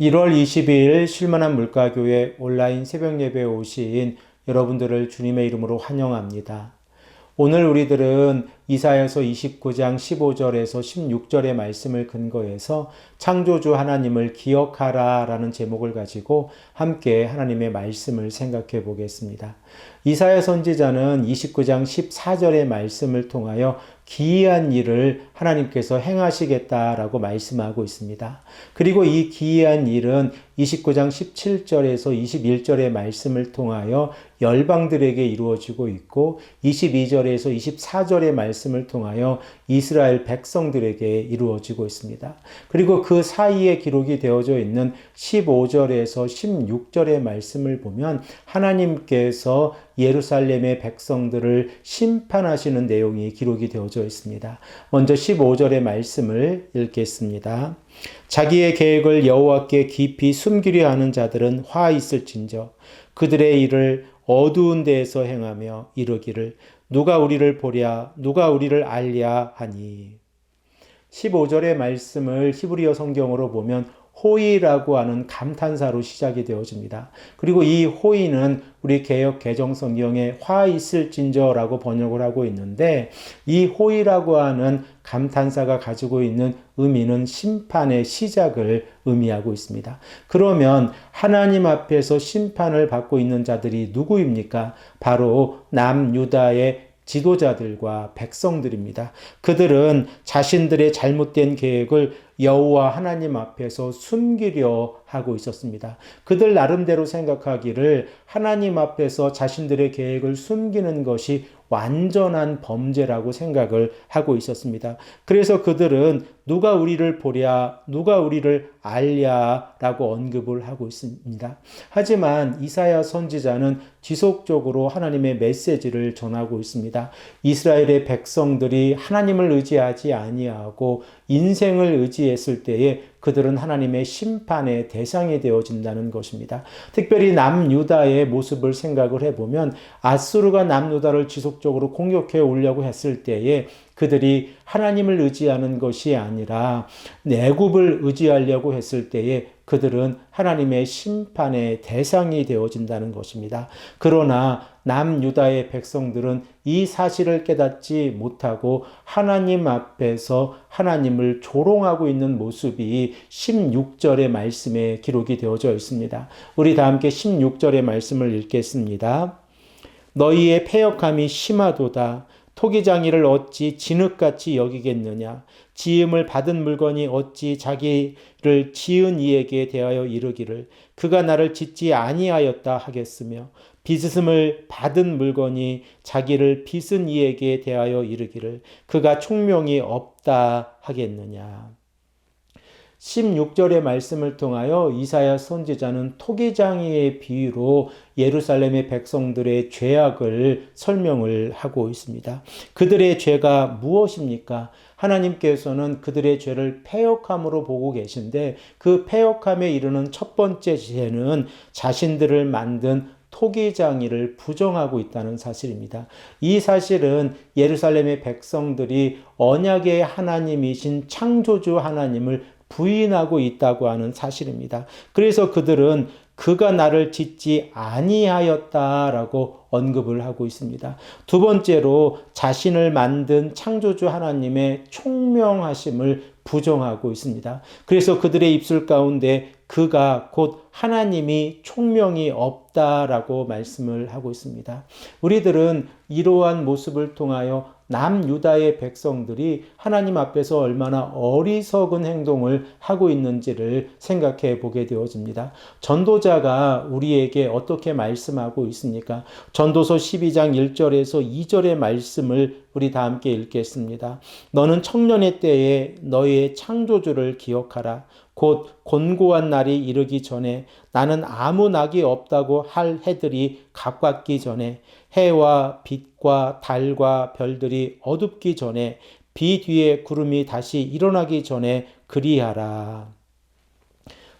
1월 22일 쉴만한 물가교회 온라인 새벽 예배에 오신 여러분들을 주님의 이름으로 환영합니다. 오늘 우리들은 이사야서 29장 15절에서 16절의 말씀을 근거해서 창조주 하나님을 기억하라 라는 제목을 가지고 함께 하나님의 말씀을 생각해 보겠습니다. 이사야 선지자는 29장 14절의 말씀을 통하여 기이한 일을 하나님께서 행하시겠다라고 말씀하고 있습니다. 그리고 이 기이한 일은 29장 17절에서 21절의 말씀을 통하여 열방들에게 이루어지고 있고 22절에서 24절의 말씀을 통하여 이스라엘 백성들에게 이루어지고 있습니다. 그리고 그 사이에 기록이 되어져 있는 15절에서 16절의 말씀을 보면 하나님께서 예루살렘의 백성들을 심판하시는 내용이 기록이 되어져 있습니다. 먼저 15절의 말씀을 읽겠습니다. 자기의 계획을 여호와께 깊이 숨기려 하는 자들은 화 있을진저 그들의 일을 어두운 데에서 행하며 이르기를 누가 우리를 보랴 누가 우리를 알랴 하니. 15절의 말씀을 히브리어 성경으로 보면 호의라고 하는 감탄사로 시작이 되어집니다. 그리고 이 호의는 우리 개역 개정 성경에 화 있을진저라고 번역을 하고 있는데 이 호의라고 하는 감탄사가 가지고 있는 의미는 심판의 시작을 의미하고 있습니다. 그러면 하나님 앞에서 심판을 받고 있는 자들이 누구입니까? 바로 남유다의 지도자들과 백성들입니다. 그들은 자신들의 잘못된 계획을 여호와 하나님 앞에서 숨기려 하고 있었습니다. 그들 나름대로 생각하기를 하나님 앞에서 자신들의 계획을 숨기는 것이 완전한 범죄라고 생각을 하고 있었습니다. 그래서 그들은 누가 우리를 보랴, 누가 우리를 알랴 라고 언급을 하고 있습니다. 하지만 이사야 선지자는 지속적으로 하나님의 메시지를 전하고 있습니다. 이스라엘의 백성들이 하나님을 의지하지 아니하고 인생을 의지했을 때에 그들은 하나님의 심판의 대상이 되어진다는 것입니다. 특별히 남유다의 모습을 생각을 해보면 아수르가 남유다를 지속적으로 공격해 오려고 했을 때에 그들이 하나님을 의지하는 것이 아니라 애굽을 의지하려고 했을 때에 그들은 하나님의 심판의 대상이 되어진다는 것입니다. 그러나 남유다의 백성들은 이 사실을 깨닫지 못하고 하나님 앞에서 하나님을 조롱하고 있는 모습이 16절의 말씀에 기록이 되어져 있습니다. 우리 다 함께 16절의 말씀을 읽겠습니다. 너희의 패역함이 심하도다. 토기장이를 어찌 진흙같이 여기겠느냐. 지음을 받은 물건이 어찌 자기를 지은 이에게 대하여 이르기를 그가 나를 짓지 아니하였다 하겠으며 빚음을 받은 물건이 자기를 빚은 이에게 대하여 이르기를 그가 총명이 없다 하겠느냐. 16절의 말씀을 통하여 이사야 선지자는 토기장이의 비유로 예루살렘의 백성들의 죄악을 설명을 하고 있습니다. 그들의 죄가 무엇입니까? 하나님께서는 그들의 죄를 패역함으로 보고 계신데 그 패역함에 이르는 첫 번째 죄는 자신들을 만든 토기장이를 부정하고 있다는 사실입니다. 이 사실은 예루살렘의 백성들이 언약의 하나님이신 창조주 하나님을 부인하고 있다고 하는 사실입니다. 그래서 그들은 그가 나를 짓지 아니하였다라고 언급을 하고 있습니다. 두 번째로 자신을 만든 창조주 하나님의 총명하심을 부정하고 있습니다. 그래서 그들의 입술 가운데 그가 곧 하나님이 총명이 없다라고 말씀을 하고 있습니다. 우리들은 이러한 모습을 통하여 남유다의 백성들이 하나님 앞에서 얼마나 어리석은 행동을 하고 있는지를 생각해 보게 되어집니다. 전도자가 우리에게 어떻게 말씀하고 있습니까? 전도서 12장 1절에서 2절의 말씀을 우리 다 함께 읽겠습니다. 너는 청년의 때에 너의 창조주를 기억하라. 곧 곤고한 날이 이르기 전에 나는 아무 낙이 없다고 할 해들이 가깝기 전에 해와 빛과 달과 별들이 어둡기 전에 비 뒤에 구름이 다시 일어나기 전에 그리하라.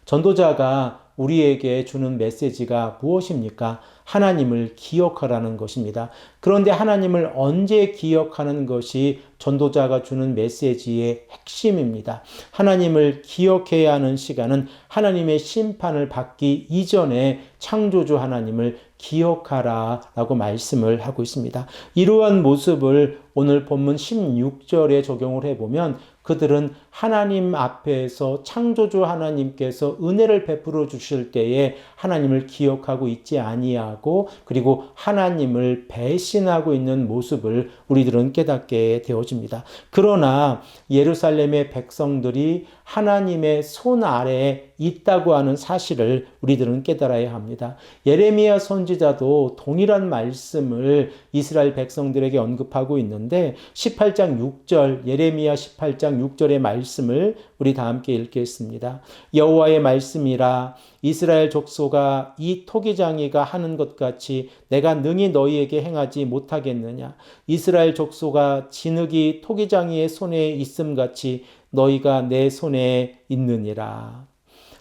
전도자가 우리에게 주는 메시지가 무엇입니까? 하나님을 기억하라는 것입니다. 그런데 하나님을 언제 기억하는 것이 전도자가 주는 메시지의 핵심입니다. 하나님을 기억해야 하는 시간은 하나님의 심판을 받기 이전에 창조주 하나님을 기억하라 라고 말씀을 하고 있습니다. 이러한 모습을 오늘 본문 16절에 적용을 해보면 그들은 하나님 앞에서 창조주 하나님께서 은혜를 베풀어 주실 때에 하나님을 기억하고 있지 아니하고 그리고 하나님을 배신하고 있는 모습을 우리들은 깨닫게 되어집니다. 그러나 예루살렘의 백성들이 하나님의 손 아래에 있다고 하는 사실을 우리들은 깨달아야 합니다. 예레미야 선지자도 동일한 말씀을 이스라엘 백성들에게 언급하고 있는데 18장 6절 예레미야 18장 6절의 말씀을 우리 다 함께 읽겠습니다. 여호와의 말씀이라 이스라엘 족속아 이 토기장이가 하는 것 같이 내가 능히 너희에게 행하지 못하겠느냐. 이스라엘 족속아 진흙이 토기장이의 손에 있음 같이 너희가 내 손에 있느니라.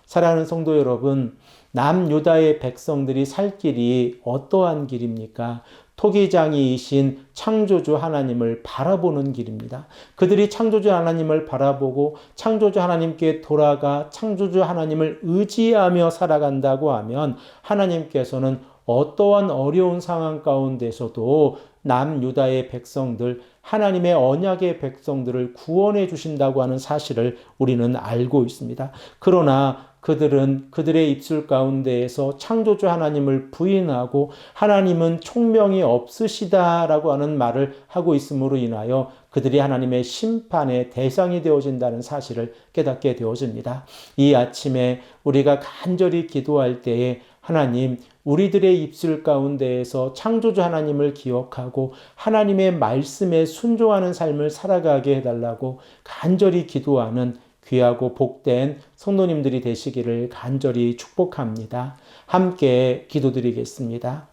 사랑하는 성도 여러분, 남유다의 백성들이 살 길이 어떠한 길입니까? 토기장이이신 창조주 하나님을 바라보는 길입니다. 그들이 창조주 하나님을 바라보고 창조주 하나님께 돌아가 창조주 하나님을 의지하며 살아간다고 하면 하나님께서는 어떠한 어려운 상황 가운데서도 남유다의 백성들, 하나님의 언약의 백성들을 구원해 주신다고 하는 사실을 우리는 알고 있습니다. 그러나 그들은 그들의 입술 가운데에서 창조주 하나님을 부인하고 하나님은 총명이 없으시다라고 하는 말을 하고 있음으로 인하여 그들이 하나님의 심판의 대상이 되어진다는 사실을 깨닫게 되어집니다. 이 아침에 우리가 간절히 기도할 때에 하나님, 우리들의 입술 가운데에서 창조주 하나님을 기억하고 하나님의 말씀에 순종하는 삶을 살아가게 해달라고 간절히 기도하는 귀하고 복된 성도님들이 되시기를 간절히 축복합니다. 함께 기도드리겠습니다.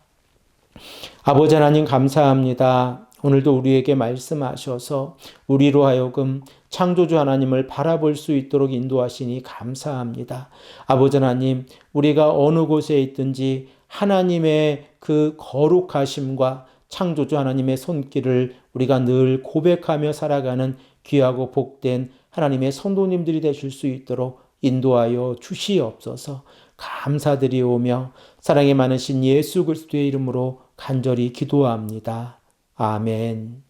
아버지 하나님 감사합니다. 오늘도 우리에게 말씀하셔서 우리로 하여금 창조주 하나님을 바라볼 수 있도록 인도하시니 감사합니다. 아버지 하나님, 우리가 어느 곳에 있든지 하나님의 그 거룩하심과 창조주 하나님의 손길을 우리가 늘 고백하며 살아가는 귀하고 복된 하나님의 성도님들이 되실 수 있도록 인도하여 주시옵소서. 감사드리오며 사랑이 많으신 예수 그리스도의 이름으로 간절히 기도합니다. 아멘.